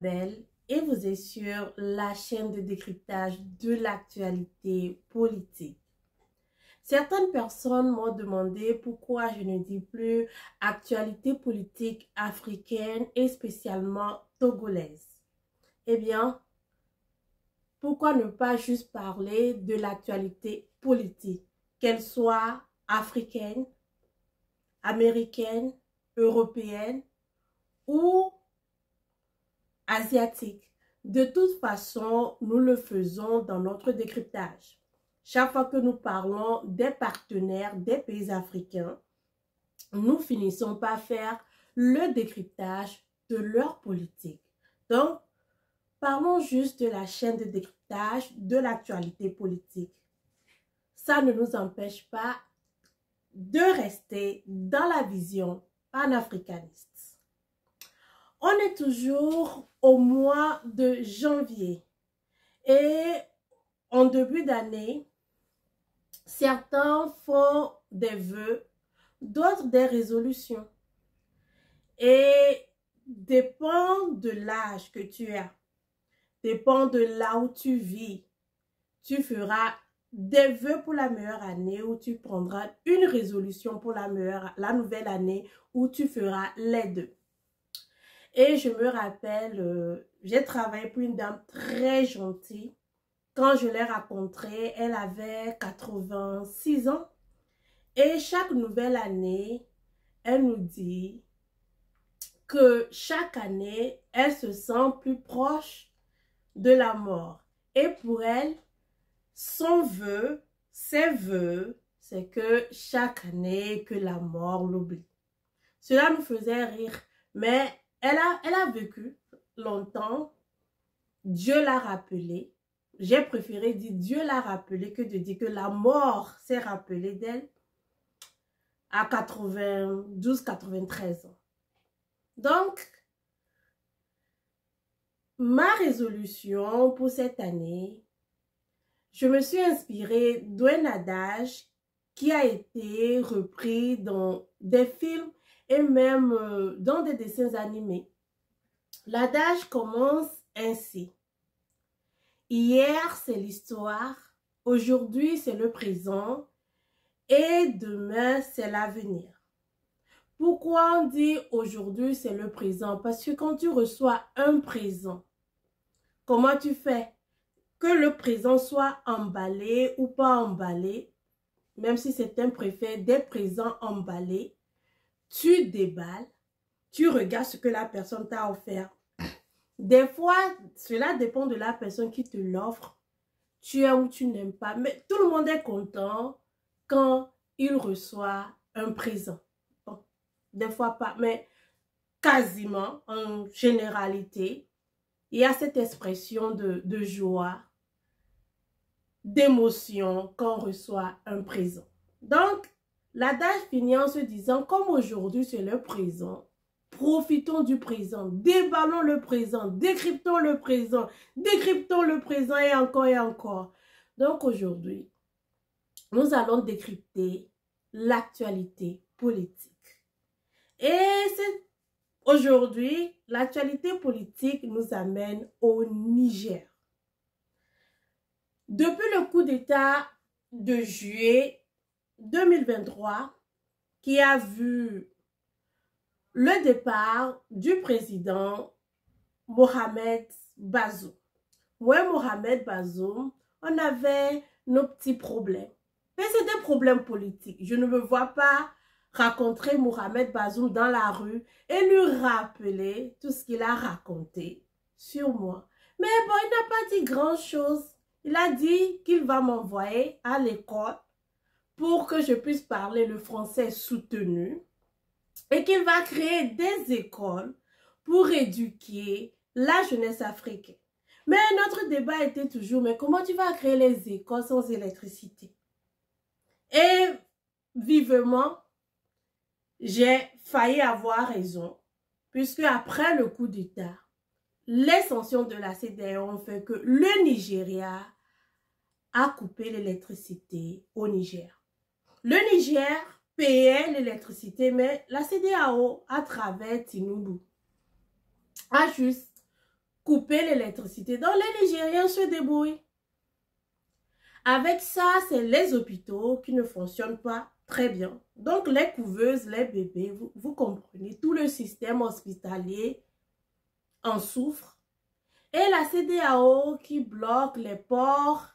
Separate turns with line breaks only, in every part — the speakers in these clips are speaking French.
Belle et vous êtes sur la chaîne de décryptage de l'actualité politique. Certaines personnes m'ont demandé pourquoi je ne dis plus actualité politique africaine et spécialement togolaise. Eh bien, pourquoi ne pas juste parler de l'actualité politique, qu'elle soit africaine, américaine, européenne ou asiatique. De toute façon, nous le faisons dans notre décryptage. Chaque fois que nous parlons des partenaires des pays africains, nous finissons par faire le décryptage de leur politique. Donc, parlons juste de la chaîne de décryptage de l'actualité politique. Ça ne nous empêche pas de rester dans la vision panafricaniste. On est toujours au mois de janvier et en début d'année, certains font des vœux, d'autres des résolutions. Et dépend de l'âge que tu as, dépend de là où tu vis, tu feras des vœux pour la meilleure année ou tu prendras une résolution pour la nouvelle année où tu feras les deux. Et je me rappelle, j'ai travaillé pour une dame très gentille. Quand je l'ai rencontrée, elle avait 86 ans. Et chaque nouvelle année, elle nous dit que chaque année, elle se sent plus proche de la mort. Et pour elle, son vœu, ses vœux, c'est que chaque année, que la mort l'oublie. Cela nous faisait rire, mais elle a vécu longtemps. Dieu l'a rappelé. J'ai préféré dire Dieu l'a rappelé que de dire que la mort s'est rappelée d'elle à 92-93 ans. Donc, ma résolution pour cette année, je me suis inspirée d'un adage qui a été repris dans des films et même dans des dessins animés. L'adage commence ainsi. Hier, c'est l'histoire, aujourd'hui, c'est le présent et demain, c'est l'avenir. Pourquoi on dit aujourd'hui, c'est le présent? Parce que quand tu reçois un présent, comment tu fais? Que le présent soit emballé ou pas emballé, même si certains préfèrent des présents emballés, tu déballes, tu regardes ce que la personne t'a offert. Des fois, cela dépend de la personne qui te l'offre. Tu aimes ou tu n'aimes pas. Mais tout le monde est content quand il reçoit un présent. Bon, des fois pas, mais quasiment, en généralité, il y a cette expression de joie, d'émotion quand on reçoit un présent. Donc, l'adage finit en se disant, comme aujourd'hui c'est le présent, profitons du présent, déballons le présent, décryptons le présent et encore et encore. Donc aujourd'hui, nous allons décrypter l'actualité politique. Et aujourd'hui, l'actualité politique nous amène au Niger. Depuis le coup d'État de juillet 2023, qui a vu le départ du président Mohamed Bazoum. Moi, Mohamed Bazoum, on avait nos petits problèmes. Mais c'est des problèmes politiques. Je ne me vois pas rencontrer Mohamed Bazoum dans la rue et lui rappeler tout ce qu'il a raconté sur moi. Mais bon, il n'a pas dit grand-chose. Il a dit qu'il va m'envoyer à l'école pour que je puisse parler le français soutenu et qu'il va créer des écoles pour éduquer la jeunesse africaine. Mais notre débat était toujours, mais comment tu vas créer les écoles sans électricité? Et vivement, j'ai failli avoir raison, puisque après le coup d'État, les sanctions de la CEDEAO ont fait que le Nigeria a coupé l'électricité au Niger. Le Niger payait l'électricité, mais la CEDEAO, à travers Tinubu, a juste couper l'électricité. Donc les Nigériens se débrouillent. Avec ça, c'est les hôpitaux qui ne fonctionnent pas très bien. Donc les couveuses, les bébés, vous comprenez, tout le système hospitalier en souffre. Et la CEDEAO qui bloque les ports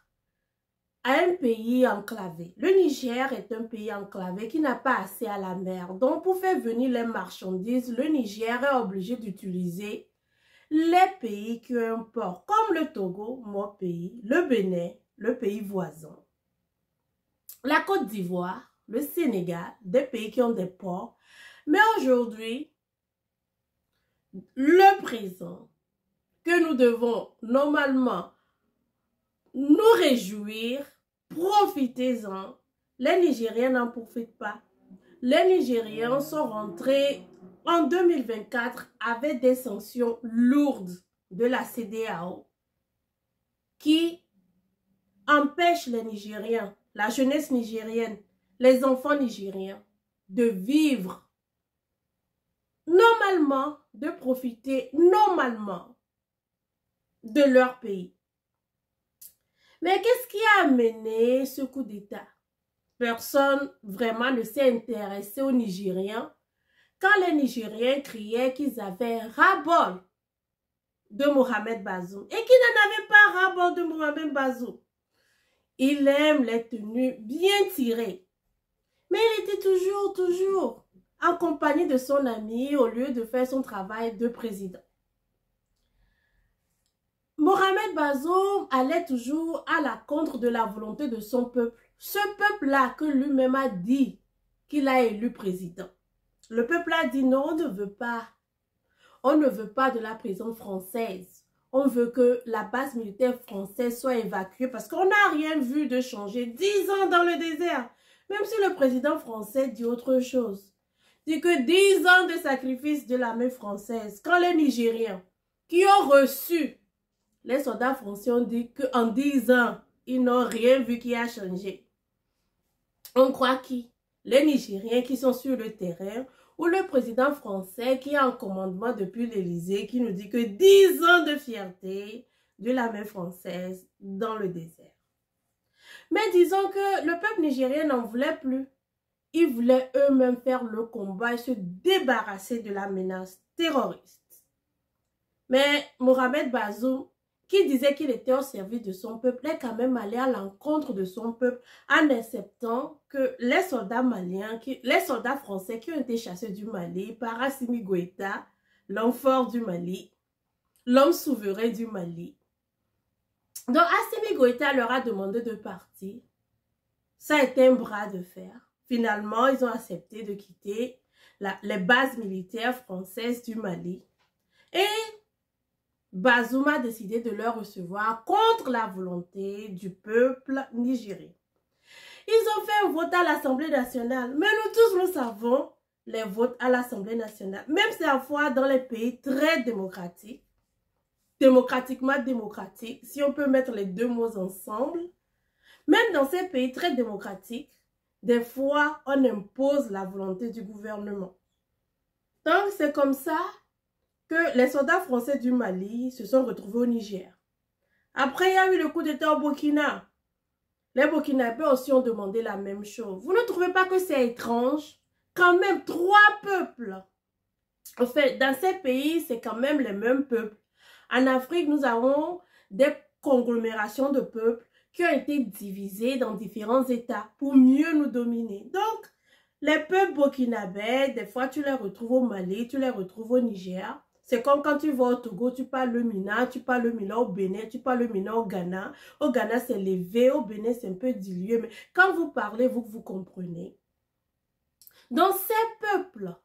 à un pays enclavé. Le Niger est un pays enclavé qui n'a pas accès à la mer. Donc pour faire venir les marchandises, le Niger est obligé d'utiliser les pays qui ont un port, comme le Togo, mon pays, le Bénin, le pays voisin, la Côte d'Ivoire, le Sénégal, des pays qui ont des ports. Mais aujourd'hui, le présent que nous devons normalement nous réjouir, profitez-en. Les Nigériens n'en profitent pas. Les Nigériens sont rentrés en 2024 avec des sanctions lourdes de la CEDEAO qui empêchent les Nigériens, la jeunesse nigérienne, les enfants nigériens de vivre normalement, de profiter normalement de leur pays. Mais qu'est-ce qui a amené ce coup d'État? Personne vraiment ne s'est intéressé aux Nigériens quand les Nigériens criaient qu'ils avaient ras-bol de Mohamed Bazoum et qu'ils n'en avaient pas ras-bol de Mohamed Bazoum. Il aime les tenues bien tirées. Mais il était toujours en compagnie de son ami au lieu de faire son travail de président. Mohamed Bazoum allait toujours à la contre de la volonté de son peuple. Ce peuple-là que lui-même a dit qu'il a élu président. Le peuple a dit non, on ne veut pas. On ne veut pas de la présence française. On veut que la base militaire française soit évacuée parce qu'on n'a rien vu de changer. 10 ans dans le désert. Même si le président français dit autre chose. Dit que 10 ans de sacrifice de l'armée française. Quand les Nigériens qui ont reçu, les soldats français ont dit qu'en 10 ans, ils n'ont rien vu qui a changé. On croit qui? Les Nigériens qui sont sur le terrain ou le président français qui est en commandement depuis l'Élysée qui nous dit que 10 ans de fierté de l'armée française dans le désert. Mais disons que le peuple nigérien n'en voulait plus. Ils voulaient eux-mêmes faire le combat et se débarrasser de la menace terroriste. Mais Mohamed Bazoum, qui disait qu'il était au service de son peuple, est quand même allé à l'encontre de son peuple en acceptant que les soldats maliens, les soldats français qui ont été chassés du Mali par Assimi Goïta, l'homme fort du Mali, l'homme souverain du Mali. Donc Assimi Goïta leur a demandé de partir. Ça a été un bras de fer. Finalement, ils ont accepté de quitter les bases militaires françaises du Mali. Et Bazoum a décidé de le recevoir contre la volonté du peuple nigérien. Ils ont fait un vote à l'Assemblée nationale. Mais nous tous, nous savons les votes à l'Assemblée nationale. Même si à la fois dans les pays très démocratiques, démocratiquement démocratiques, si on peut mettre les deux mots ensemble, même dans ces pays très démocratiques, des fois, on impose la volonté du gouvernement. Donc, c'est comme ça que les soldats français du Mali se sont retrouvés au Niger. Après, il y a eu le coup d'État au Burkina. Les Burkinabés aussi ont demandé la même chose. Vous ne trouvez pas que c'est étrange? Quand même, 3 peuples. En fait, dans ces pays, c'est quand même les mêmes peuples. En Afrique, nous avons des conglomérations de peuples qui ont été divisés dans différents États pour mieux nous dominer. Donc, les peuples burkinabés, des fois, tu les retrouves au Mali, tu les retrouves au Niger. C'est comme quand tu vas au Togo, tu parles le Mina, tu parles le Mina au Bénin, tu parles le Mina au Ghana. Au Ghana, c'est élevé, au Bénin, c'est un peu dilué. Mais quand vous parlez, vous comprenez. Donc, ces peuples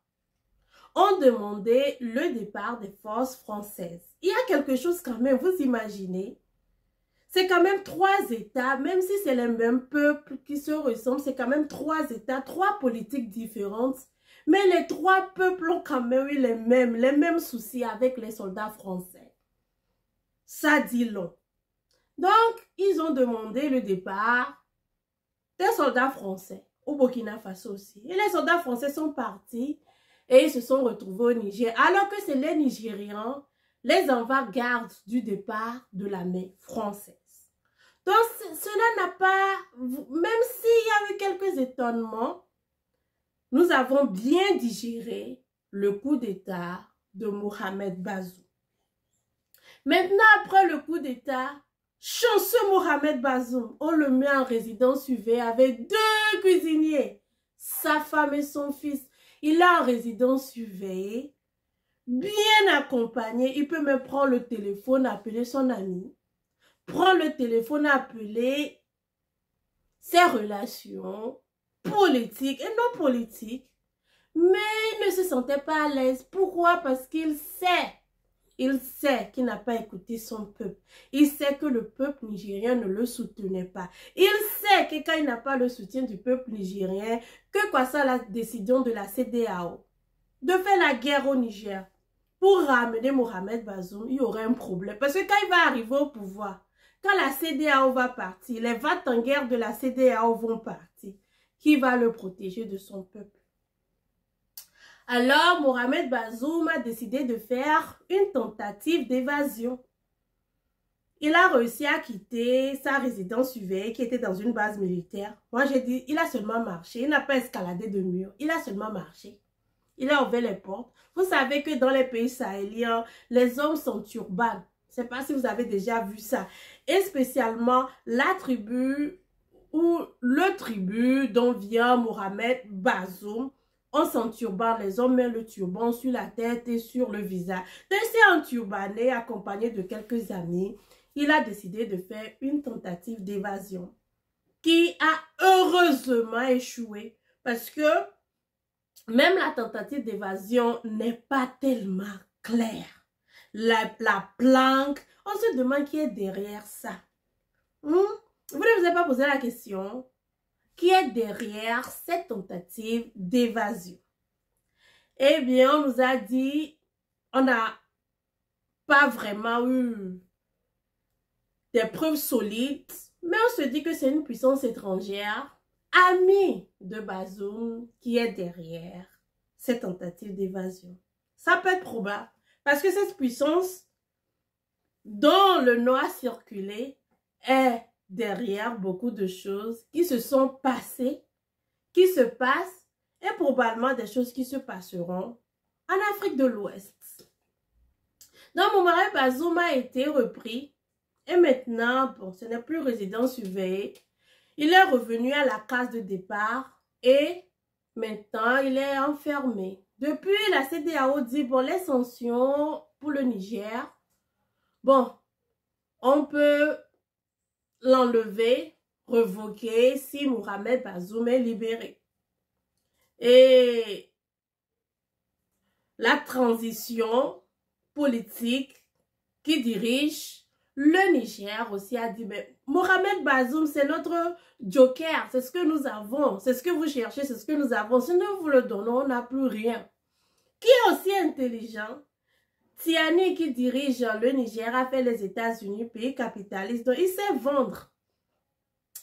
ont demandé le départ des forces françaises. Il y a quelque chose quand même, vous imaginez. C'est quand même 3 États, même si c'est les mêmes peuples qui se ressemblent, c'est quand même 3 États, 3 politiques différentes. Mais les 3 peuples ont quand même eu les mêmes soucis avec les soldats français. Ça dit long. Donc, ils ont demandé le départ des soldats français, au Burkina Faso aussi. Et les soldats français sont partis et ils se sont retrouvés au Niger. Alors que c'est les Nigérians, les avant-gardes du départ de la mer française. Donc, cela n'a pas, même s'il y a eu quelques étonnements, nous avons bien digéré le coup d'État de Mohamed Bazoum. Maintenant, après le coup d'État, chanceux Mohamed Bazoum, on le met en résidence surveillée avec 2 cuisiniers, sa femme et son fils. Il est en résidence surveillée, bien accompagné. Il peut même prendre le téléphone, appeler son ami, prendre le téléphone, appeler ses relations politiques et non politiques. Mais il ne se sentait pas à l'aise. Pourquoi? Parce qu'il sait qu'il n'a pas écouté son peuple. Il sait que le peuple nigérien ne le soutenait pas. Il sait que quand il n'a pas le soutien du peuple nigérien, que quoi ça la décision de la CEDEAO de faire la guerre au Niger pour ramener Mohamed Bazoum, il y aurait un problème. Parce que quand il va arriver au pouvoir, quand la CEDEAO va partir, les va-t-en-guerre de la CEDEAO vont partir, qui va le protéger de son peuple? Alors, Mohamed Bazoum a décidé de faire une tentative d'évasion. Il a réussi à quitter sa résidence surveillée qui était dans une base militaire. Moi, j'ai dit, il a seulement marché. Il n'a pas escaladé de mur. Il a seulement marché. Il a ouvert les portes. Vous savez que dans les pays sahéliens, les hommes sont turbanes. Je ne sais pas si vous avez déjà vu ça. Et spécialement, la tribu ou le tribu dont vient Mohamed Bazoum, on s'enturbane, les hommes mettent le turban sur la tête et sur le visage. Donc, c'est un turbané accompagné de quelques amis. Il a décidé de faire une tentative d'évasion qui a heureusement échoué parce que même la tentative d'évasion n'est pas tellement claire. La planque, on se demande qui est derrière ça. Vous ne vous avez pas posé la question? Qui est derrière cette tentative d'évasion? Eh bien, on nous a dit, on n'a pas vraiment eu des preuves solides, mais on se dit que c'est une puissance étrangère, amie de Bazoum, qui est derrière cette tentative d'évasion. Ça peut être probable, parce que cette puissance dont le nom a circulé est derrière beaucoup de choses qui se sont passées, qui se passent, et probablement des choses qui se passeront en Afrique de l'Ouest. Donc, Mohamed Bazoum a été repris, et maintenant, bon, ce n'est plus résidence surveillée. Il est revenu à la case de départ, et maintenant, il est enfermé. Depuis, la CEDEAO dit, bon, les sanctions pour le Niger, bon, on peut l'enlever, revoquer si Mohamed Bazoum est libéré. Et la transition politique qui dirige le Niger aussi a dit, mais Mohamed Bazoum, c'est notre joker, c'est ce que nous avons, c'est ce que vous cherchez, c'est ce que nous avons. Si nous vous le donnons, on n'a plus rien. Qui est aussi intelligent? Tiani, qui dirige le Niger, a fait les États-Unis, pays capitaliste, donc il sait vendre.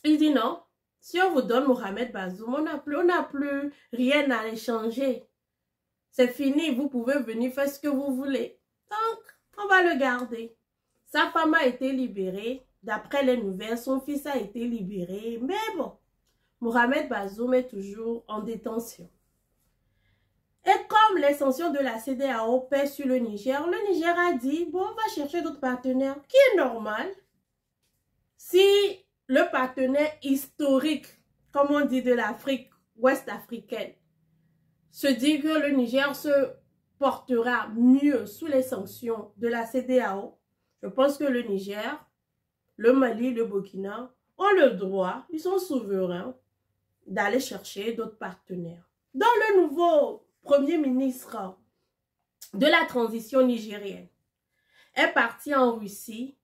Il dit non, si on vous donne Mohamed Bazoum, on n'a plus rien à échanger. C'est fini, vous pouvez venir faire ce que vous voulez. Donc, on va le garder. Sa femme a été libérée, d'après les nouvelles, son fils a été libéré, mais bon, Mohamed Bazoum est toujours en détention. Et comme les sanctions de la CEDEAO pèsent sur le Niger a dit, bon, on va chercher d'autres partenaires, qui est normal. Si le partenaire historique, comme on dit de l'Afrique ouest africaine, se dit que le Niger se portera mieux sous les sanctions de la CEDEAO, je pense que le Niger, le Mali, le Burkina ont le droit, ils sont souverains, d'aller chercher d'autres partenaires. Dans le nouveau Premier ministre de la transition nigérienne est parti en Russie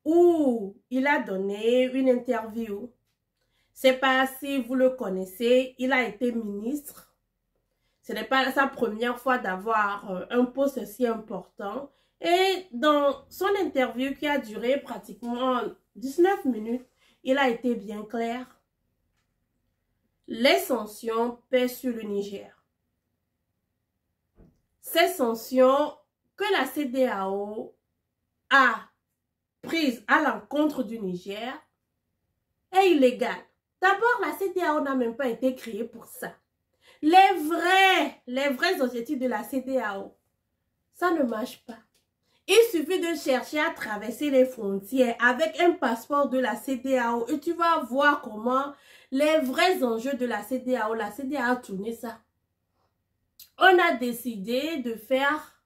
où il a donné une interview. C'est pas si vous le connaissez, il a été ministre. Ce n'est pas sa première fois d'avoir un poste aussi important. Et dans son interview qui a duré pratiquement 19 minutes, il a été bien clair. Les sanctions pèsent sur le Niger. Ces sanctions que la CEDEAO a prise à l'encontre du Niger est illégale. D'abord, la CEDEAO n'a même pas été créée pour ça. Les vrais objectifs de la CEDEAO, ça ne marche pas. Il suffit de chercher à traverser les frontières avec un passeport de la CEDEAO et tu vas voir comment les vrais enjeux de la CEDEAO a tourné ça. On a décidé de faire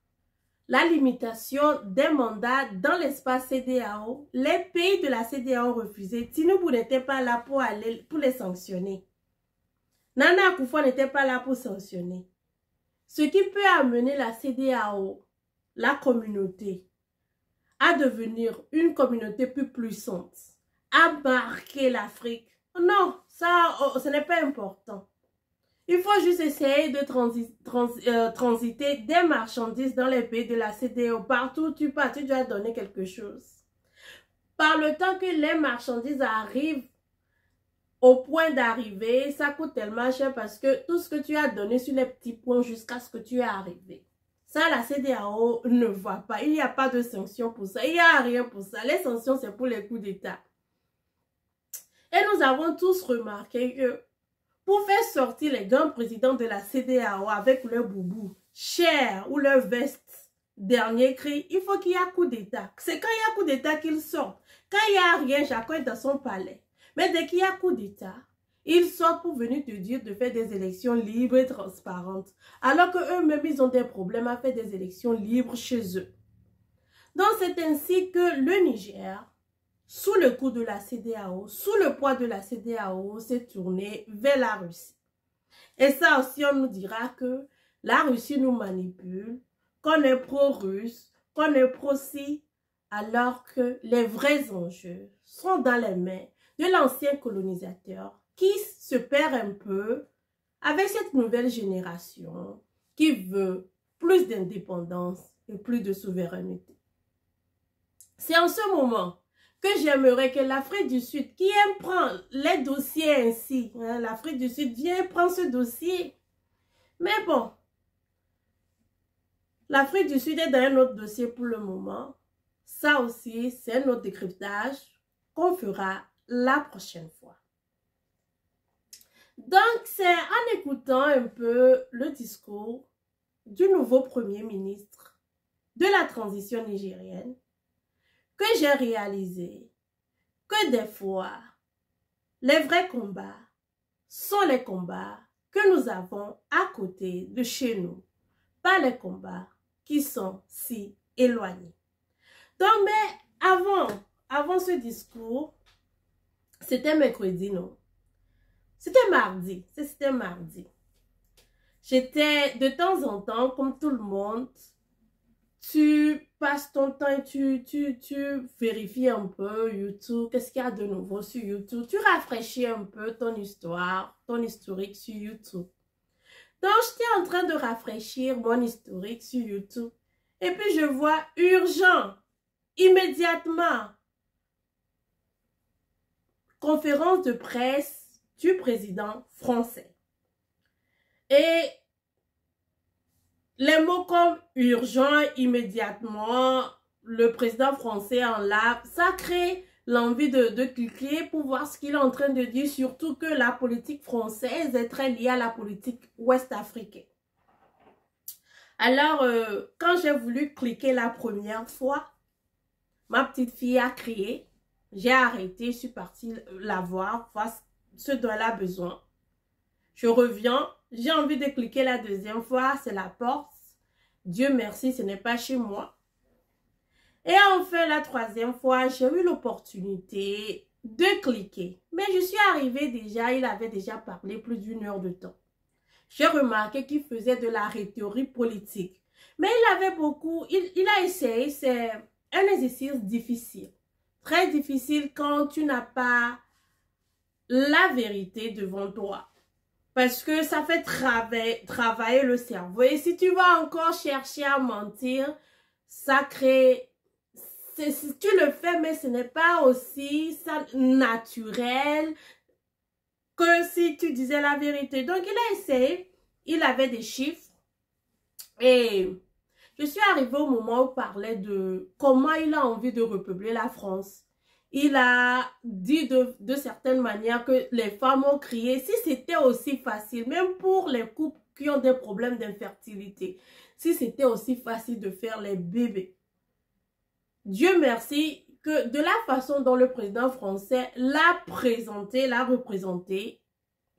la limitation des mandats dans l'espace CEDEAO. Les pays de la CEDEAO ont refusé. Tinubu n'était pas là pour les sanctionner. Nana Akufo n'était pas là pour sanctionner. Ce qui peut amener la CEDEAO, la communauté, à devenir une communauté plus puissante, à marquer l'Afrique. Non, ça, ce n'est pas important. Il faut juste essayer de transiter des marchandises dans les pays de la CEDEAO. Partout où tu pars, tu dois donner quelque chose. Par le temps que les marchandises arrivent au point d'arriver, ça coûte tellement cher parce que tout ce que tu as donné sur les petits points jusqu'à ce que tu es arrivé. Ça, la CEDEAO ne voit pas. Il n'y a pas de sanctions pour ça. Il n'y a rien pour ça. Les sanctions, c'est pour les coups d'État. Et nous avons tous remarqué que pour faire sortir les grands présidents de la CEDEAO avec leur boubou cher ou leur veste dernier cri, il faut qu'il y ait un coup d'État. C'est quand il y a un coup d'État qu'ils sortent. Quand il n'y a rien, chacun est dans son palais. Mais dès qu'il y a un coup d'État, ils sortent pour venir te dire de faire des élections libres et transparentes. Alors qu'eux-mêmes, ils ont des problèmes à faire des élections libres chez eux. Donc, c'est ainsi que le Niger, sous le coup de la CEDEAO, sous le poids de la CEDEAO, s'est tourné vers la Russie. Et ça aussi, on nous dira que la Russie nous manipule, qu'on est pro-russe, qu'on est pro-ci, alors que les vrais enjeux sont dans les mains de l'ancien colonisateur qui se perd un peu avec cette nouvelle génération qui veut plus d'indépendance et plus de souveraineté. C'est en ce moment que j'aimerais que l'Afrique du Sud, qui aime prendre les dossiers ainsi, hein, l'Afrique du Sud vient prendre ce dossier. Mais bon, l'Afrique du Sud est dans un autre dossier pour le moment. Ça aussi, c'est un autre décryptage qu'on fera la prochaine fois. Donc, c'est en écoutant un peu le discours du nouveau Premier ministre de la transition nigérienne que j'ai réalisé que des fois, les vrais combats sont les combats que nous avons à côté de chez nous, pas les combats qui sont si éloignés. Donc, mais avant ce discours, c'était mercredi, non? C'était mardi, c'était mardi. J'étais de temps en temps, comme tout le monde, tu passes ton temps et tu vérifies un peu YouTube, qu'est-ce qu'il y a de nouveau sur YouTube. Tu rafraîchis un peu ton histoire, ton historique sur YouTube. Donc, j'étais en train de rafraîchir mon historique sur YouTube. Et puis, je vois urgent, immédiatement, conférence de presse du président français. Et les mots comme urgent, immédiatement, le président français en live, ça crée l'envie de cliquer pour voir ce qu'il est en train de dire, surtout que la politique française est très liée à la politique ouest-africaine. Alors, quand j'ai voulu cliquer la première fois, ma petite fille a crié, j'ai arrêté, je suis partie la voir ce dont elle a besoin. Je reviens, j'ai envie de cliquer la deuxième fois, c'est la porte. Dieu merci, ce n'est pas chez moi. Et enfin, la troisième fois, j'ai eu l'opportunité de cliquer. Mais je suis arrivée déjà, il avait déjà parlé plus d'une heure de temps. J'ai remarqué qu'il faisait de la rhétorique politique. Mais il avait beaucoup, il a essayé, c'est un exercice difficile. Très difficile quand tu n'as pas la vérité devant toi. Parce que ça fait travailler le cerveau. Et si tu vas encore chercher à mentir, ça crée... Tu le fais, mais ce n'est pas aussi naturel que si tu disais la vérité. Donc, il a essayé. Il avait des chiffres. Et Je suis arrivée au moment où il parlait de comment il a envie de repeupler la France. Il a dit de certaines manières que les femmes ont crié. Si c'était aussi facile, même pour les couples qui ont des problèmes d'infertilité, si c'était aussi facile de faire les bébés. Dieu merci que de la façon dont le président français l'a présenté, l'a représenté,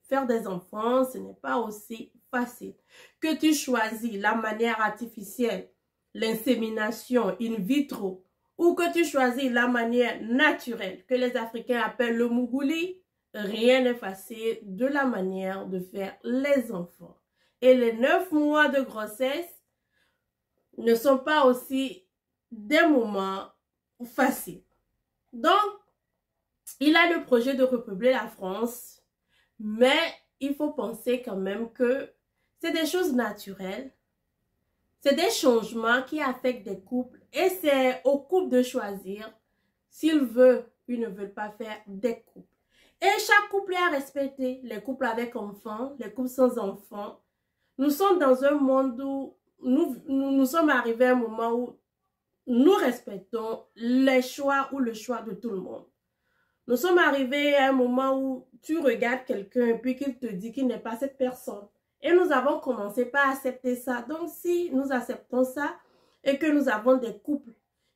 faire des enfants, ce n'est pas aussi facile. Que tu choisis la manière artificielle, l'insémination in vitro, ou que tu choisis la manière naturelle que les Africains appellent le mougouli, rien n'est facile de la manière de faire les enfants. Et les 9 mois de grossesse ne sont pas aussi des moments faciles. Donc, il a le projet de repeupler la France, mais il faut penser quand même que c'est des choses naturelles. C'est des changements qui affectent des couples et c'est au couple de choisir s'ils veulent ou ne veulent pas faire des couples. Et chaque couple est à respecter, les couples avec enfants, les couples sans enfants. Nous sommes dans un monde où nous sommes arrivés à un moment où nous respectons les choix ou le choix de tout le monde. Nous sommes arrivés à un moment où tu regardes quelqu'un et puis qu'il te dit qu'il n'est pas cette personne. Et nous avons commencé par accepter ça. Donc, si nous acceptons ça et que nous avons des couples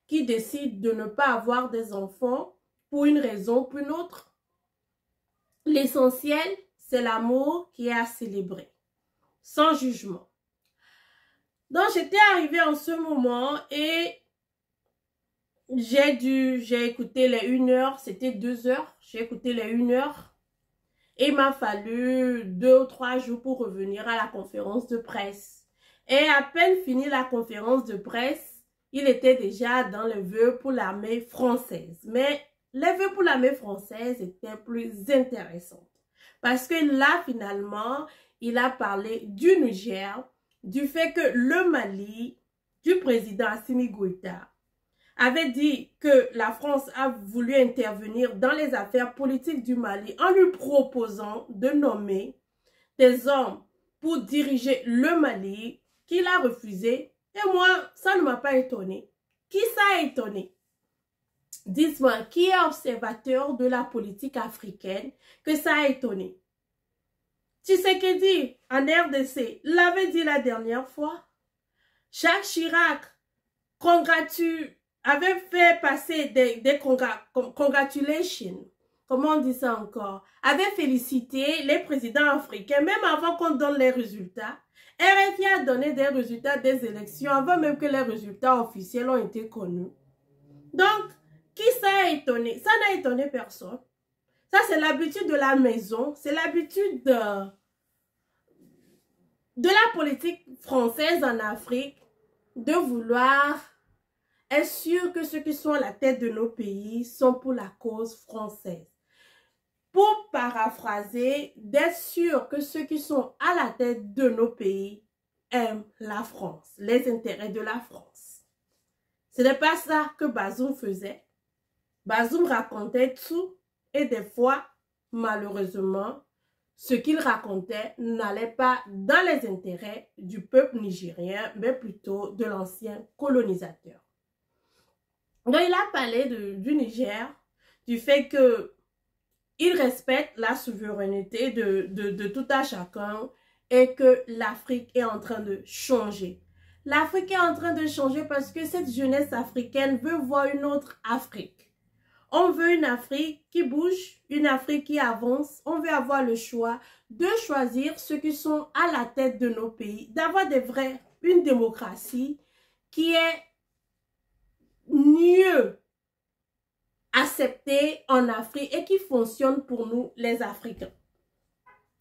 qui décident de ne pas avoir des enfants pour une raison ou pour une autre, l'essentiel, c'est l'amour qui est à célébrer, sans jugement. Donc, j'étais arrivée en ce moment et j'ai écouté les 1 heure, c'était 2 heures, j'ai écouté les 1 heure. Et il m'a fallu 2 ou 3 jours pour revenir à la conférence de presse. Et à peine fini la conférence de presse, il était déjà dans les vœux pour l'armée française. Mais les vœux pour l'armée française étaient plus intéressants. Parce que là, finalement, il a parlé du Niger, du fait que le Mali, du président Assimi Goïta, avait dit que la France a voulu intervenir dans les affaires politiques du Mali en lui proposant de nommer des hommes pour diriger le Mali, qu'il a refusé. Et moi, ça ne m'a pas étonné. Qui ça a étonné? Dites-moi, qui est observateur de la politique africaine que ça a étonné? Tshisekedi, en RDC, l'avait dit la dernière fois. Jacques Chirac avait fait passer des congratulations, comment on dit ça encore, avait félicité les présidents africains, même avant qu'on donne les résultats. RFI a donné des résultats des élections avant même que les résultats officiels ont été connus. Donc, qui ça a étonné? Ça n'a étonné personne. Ça, c'est l'habitude de la maison, c'est l'habitude de la politique française en Afrique, de vouloir être sûr que ceux qui sont à la tête de nos pays sont pour la cause française. Pour paraphraser, d'être sûr que ceux qui sont à la tête de nos pays aiment la France, les intérêts de la France. Ce n'est pas ça que Bazoum faisait. Bazoum racontait tout et des fois, malheureusement, ce qu'il racontait n'allait pas dans les intérêts du peuple nigérien, mais plutôt de l'ancien colonisateur. Donc, il a parlé du Niger, du fait qu'il respecte la souveraineté de tout à chacun et que l'Afrique est en train de changer. L'Afrique est en train de changer parce que cette jeunesse africaine veut voir une autre Afrique. On veut une Afrique qui bouge, une Afrique qui avance. On veut avoir le choix de choisir ceux qui sont à la tête de nos pays, d'avoir une démocratie qui est mieux acceptée en Afrique et qui fonctionne pour nous les Africains.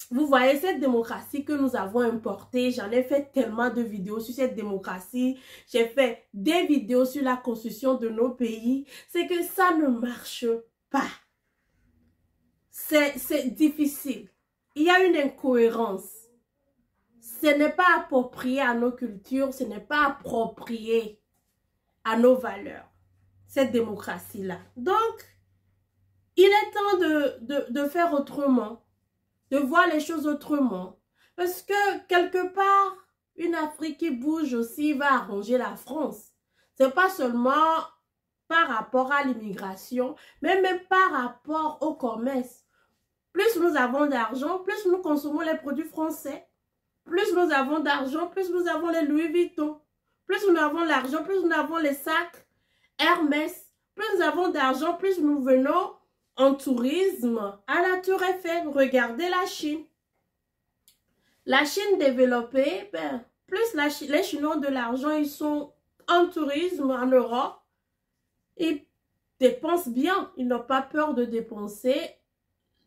Vous voyez cette démocratie que nous avons importée, j'en ai fait tellement de vidéos sur cette démocratie, j'ai fait des vidéos sur la constitution de nos pays, c'est que ça ne marche pas. C'est difficile. Il y a une incohérence. Ce n'est pas approprié à nos cultures, ce n'est pas approprié à nos valeurs, cette démocratie-là. Donc, il est temps de faire autrement, de voir les choses autrement. Parce que, quelque part, Une Afrique qui bouge aussi va arranger la France. C'est pas seulement par rapport à l'immigration, mais même par rapport au commerce. Plus nous avons d'argent, plus nous consommons les produits français. Plus nous avons d'argent, plus nous avons les Louis Vuitton. Plus nous avons l'argent, plus nous avons les sacs Hermès. Plus nous avons d'argent, plus nous venons en tourisme à la Tour Eiffel. Regardez la Chine. La Chine développée, ben, plus les Chinois ont de l'argent, ils sont en tourisme en Europe. Ils dépensent bien. Ils n'ont pas peur de dépenser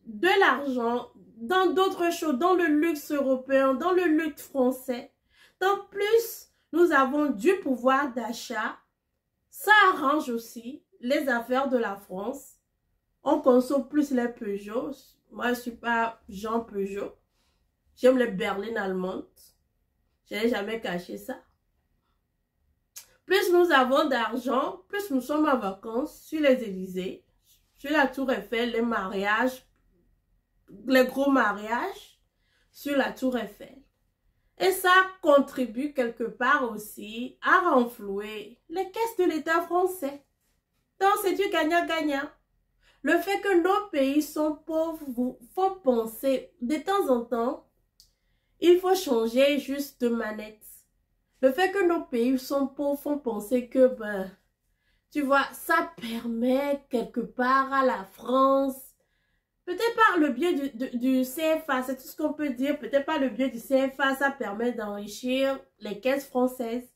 de l'argent dans d'autres choses, dans le luxe européen, dans le luxe français. Donc, plus nous avons du pouvoir d'achat, ça arrange aussi les affaires de la France. On consomme plus les Peugeot. Moi, je ne suis pas Jean Peugeot. J'aime les berlines allemandes. Je n'ai jamais caché ça. Plus nous avons d'argent, plus nous sommes en vacances sur les Élysées, sur la Tour Eiffel, les mariages, les gros mariages sur la Tour Eiffel. Et ça contribue quelque part aussi à renflouer les caisses de l'État français. Donc c'est du gagnant-gagnant. Le fait que nos pays sont pauvres vous faut penser de temps en temps, il faut changer juste de manette. Le fait que nos pays sont pauvres font penser que, ben, tu vois, ça permet quelque part à la France, peut-être par le biais du CFA, c'est tout ce qu'on peut dire, peut-être par le biais du CFA, ça permet d'enrichir les caisses françaises.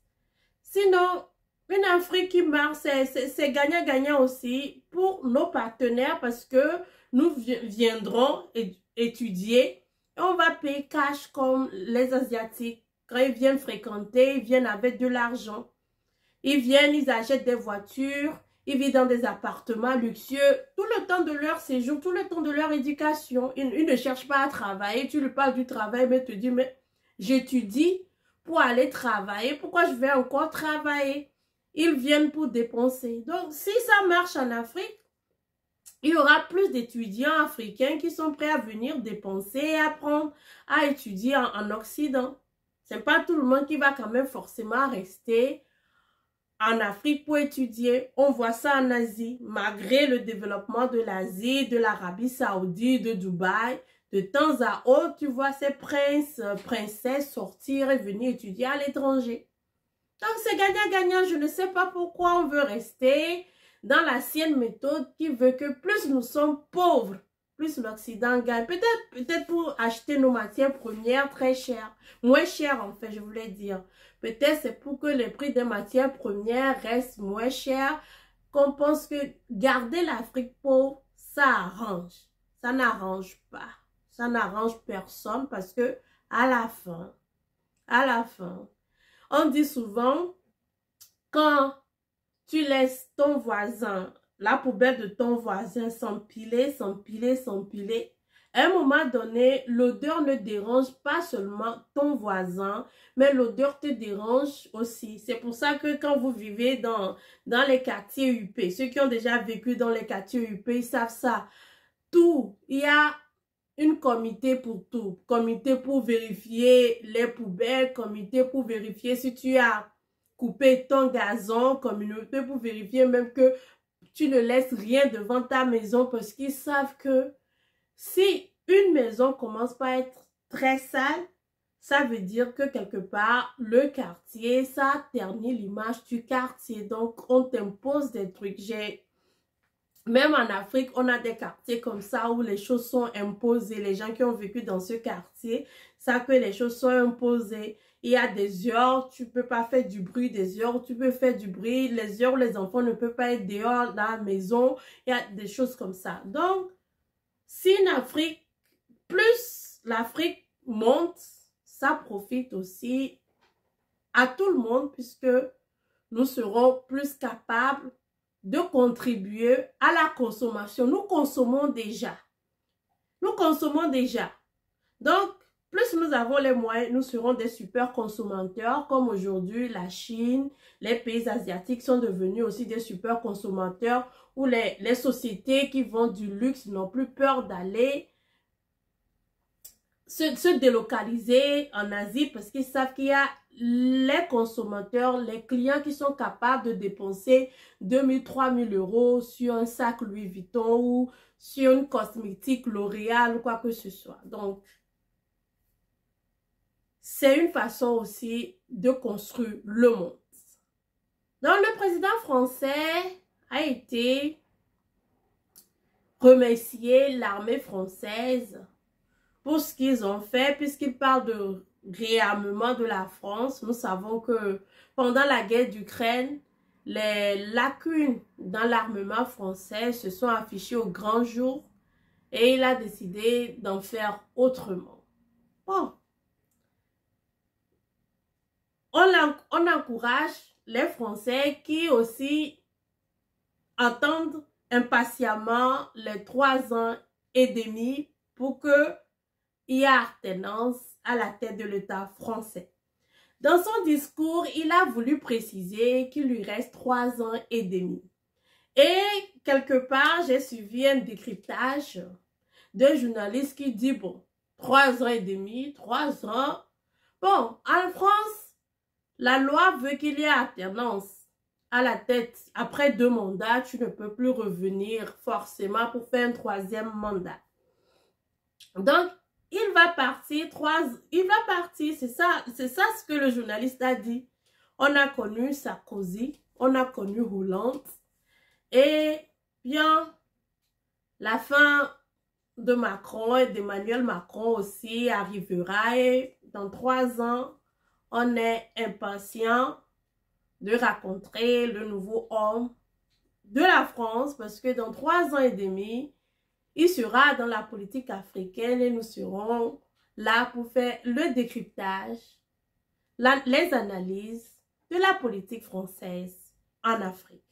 Sinon, une Afrique qui marche, c'est gagnant-gagnant aussi pour nos partenaires parce que nous viendrons étudier et on va payer cash comme les Asiatiques. Quand ils viennent fréquenter, ils viennent avec de l'argent. Ils viennent, ils achètent des voitures, ils vivent dans des appartements luxueux. Tout le temps de leur séjour, tout le temps de leur éducation. Ils ne cherchent pas à travailler. Tu lui parles du travail, mais tu dis, mais j'étudie pour aller travailler. Pourquoi je vais encore travailler? Ils viennent pour dépenser. Donc, si ça marche en Afrique, il y aura plus d'étudiants africains qui sont prêts à venir dépenser et apprendre à étudier en Occident. C'est pas tout le monde qui va quand même forcément rester en Afrique pour étudier. On voit ça en Asie. Malgré le développement de l'Asie, de l'Arabie Saoudite, de Dubaï, de temps à autre, tu vois ces princes, princesses sortir et venir étudier à l'étranger. Donc c'est gagnant-gagnant. Je ne sais pas pourquoi on veut rester dans l'ancienne méthode qui veut que plus nous sommes pauvres, plus l'Occident gagne. Peut-être pour acheter nos matières premières très chères. Moins chères en fait, je voulais dire. Peut-être c'est pour que les prix des matières premières restent moins chers. Qu'on pense que garder l'Afrique pauvre, ça arrange. Ça n'arrange pas. Ça n'arrange personne parce que à la fin, on dit souvent, quand tu laisses ton voisin, la poubelle de ton voisin s'empiler, à un moment donné, l'odeur ne dérange pas seulement ton voisin, mais l'odeur te dérange aussi. C'est pour ça que quand vous vivez dans les quartiers UP, ceux qui ont déjà vécu dans les quartiers UP, ils savent ça. Tout, il y a une comité pour tout. Comité pour vérifier les poubelles, comité pour vérifier si tu as coupé ton gazon, communauté pour vérifier même que tu ne laisses rien devant ta maison parce qu'ils savent que si une maison commence par être très sale, ça veut dire que quelque part, le quartier, ça ternit l'image du quartier. Donc, on t'impose des trucs. Même en Afrique, on a des quartiers comme ça où les choses sont imposées. Les gens qui ont vécu dans ce quartier savent que les choses sont imposées. Il y a des heures, tu ne peux pas faire du bruit, des heures où tu peux faire du bruit, les heures où les enfants ne peuvent pas être dehors dans la maison. Il y a des choses comme ça. Donc, si en Afrique, plus l'Afrique monte, ça profite aussi à tout le monde puisque nous serons plus capables de contribuer à la consommation. Nous consommons déjà. Donc, plus nous avons les moyens, nous serons des super consommateurs, comme aujourd'hui la Chine, les pays asiatiques sont devenus aussi des super consommateurs, où les sociétés qui vendent du luxe n'ont plus peur d'aller se délocaliser en Asie parce qu'ils savent qu'il y a les consommateurs, les clients qui sont capables de dépenser 2000, 3000 euros sur un sac Louis Vuitton ou sur une cosmétique L'Oréal ou quoi que ce soit. Donc, c'est une façon aussi de construire le monde. Donc, le président français a été remercier l'armée française pour ce qu'ils ont fait, puisqu'il parle de réarmement de la France. Nous savons que pendant la guerre d'Ukraine, les lacunes dans l'armement français se sont affichées au grand jour et il a décidé d'en faire autrement. Bon, on encourage les Français qui aussi attendent impatiemment les 3 ans et demi pour que il y ait alternance à la tête de l'État français. Dans son discours, il a voulu préciser qu'il lui reste 3 ans et demi. Et quelque part, j'ai suivi un décryptage d'un journaliste qui dit, bon, 3 ans et demi, 3 ans. Bon, en France, la loi veut qu'il y ait alternance à la tête. Après 2 mandats, tu ne peux plus revenir forcément pour faire un 3e mandat. Donc, il va partir, c'est ça ce que le journaliste a dit. On a connu Sarkozy, on a connu Hollande, et bien, la fin de Macron et d'Emmanuel Macron aussi arrivera, et dans 3 ans, on est impatient de rencontrer le nouveau homme de la France, parce que dans 3 ans et demi, il sera dans la politique africaine et nous serons là pour faire le décryptage, les analyses de la politique française en Afrique.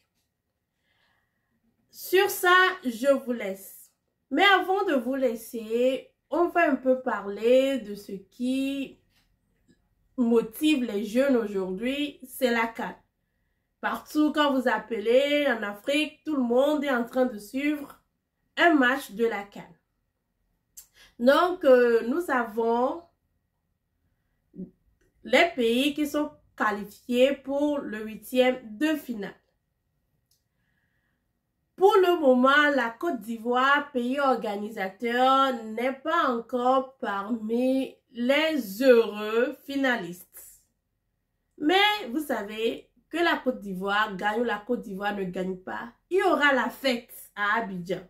Sur ça, je vous laisse. Mais avant de vous laisser, on va un peu parler de ce qui motive les jeunes aujourd'hui, c'est la CAN. Partout, quand vous appelez en Afrique, tout le monde est en train de suivre un match de la CAN. Donc, nous avons les pays qui sont qualifiés pour le 8e de finale. Pour le moment, la Côte d'Ivoire, pays organisateur, n'est pas encore parmi les heureux finalistes. Mais vous savez que la Côte d'Ivoire gagne ou la Côte d'Ivoire ne gagne pas, il y aura la fête à Abidjan.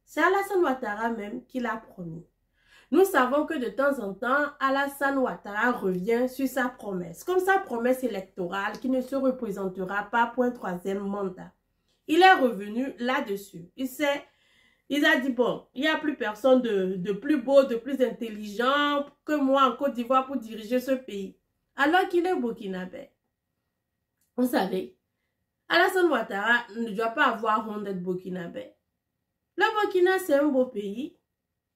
C'est Alassane Ouattara même qui l'a promis. Nous savons que de temps en temps, Alassane Ouattara revient sur sa promesse, comme sa promesse électorale qui ne se représentera pas pour un 3e mandat. Il est revenu là-dessus. Il a dit, bon, il n'y a plus personne de plus beau, de plus intelligent que moi en Côte d'Ivoire pour diriger ce pays. Alors qu'il est burkinabé. Vous savez, Alassane Ouattara ne doit pas avoir honte d'être burkinabé. Le Burkina, c'est un beau pays.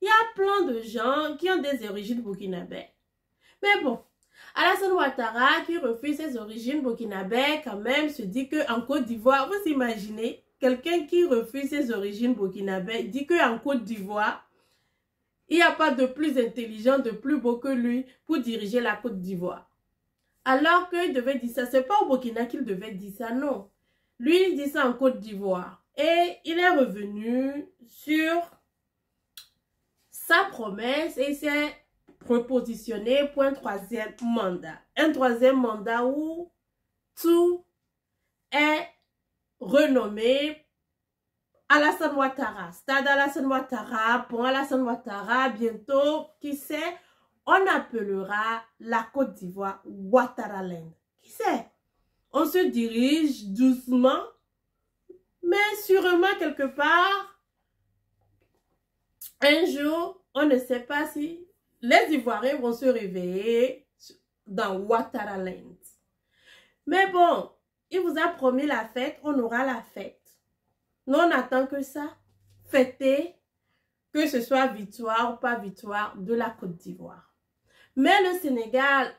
Il y a plein de gens qui ont des origines burkinabées. Mais bon, Alassane Ouattara qui refuse ses origines burkinabées, quand même, se dit qu'en Côte d'Ivoire, vous imaginez, quelqu'un qui refuse ses origines burkinabées, dit qu'en Côte d'Ivoire, il n'y a pas de plus intelligent, de plus beau que lui pour diriger la Côte d'Ivoire. Alors qu'il devait dire ça, c'est pas au Burkina qu'il devait dire ça, non. Lui, il dit ça en Côte d'Ivoire. Et il est revenu sur sa promesse et s'est repositionné pour un 3e mandat. Un 3e mandat où tout est renommé Alassane Ouattara. Stade Alassane Ouattara, pont Alassane Ouattara, bientôt, qui sait, on appellera la Côte d'Ivoire Ouattaraland. Qui sait? On se dirige doucement, mais sûrement quelque part, un jour, on ne sait pas si les Ivoiriens vont se réveiller dans Ouattaraland. Mais bon, il vous a promis la fête, on aura la fête. Nous, on attend que ça, fêter, que ce soit victoire ou pas victoire de la Côte d'Ivoire. Mais le Sénégal,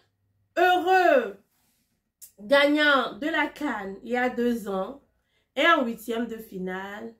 heureux, gagnant de la CAN il y a 2 ans, est en 8e de finale.